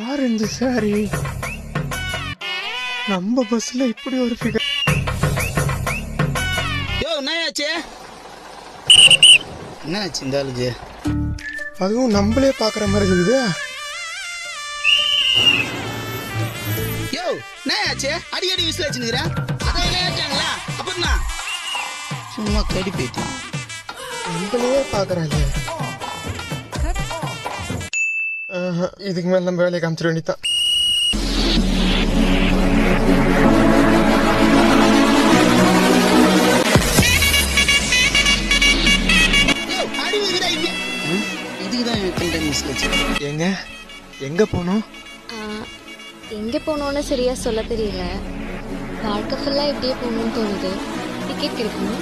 Orange sorry நம்ம பஸ்ல இப்படி ஒரு ஃபிகர். யோ என்னாச்சு என்னாச்சு இந்த ஆளுக்கு? அதுவும் நம்மளே பாக்குற மாதிரி இருக்குது. யோ என்னாச்சு அடிக்கடி விசில் வச்சுக்கிறேன். அதான் ஏற்றாங்களா அப்புறம் சும்மா கடி போயிட்டு நம்மளே பாக்குறாங்க. இதுக்கு மேல நம்ம வேலையை காமிச்சிட வேண்டியதான். எங்க எங்க போனோம்? எங்கே போகணுன்னு சரியா சொல்ல தெரியல. வாழ்க்கை ஃபுல்லாக இப்படியே போகணும்னு தோணுது. டிக்கெட் கிடைக்குமா?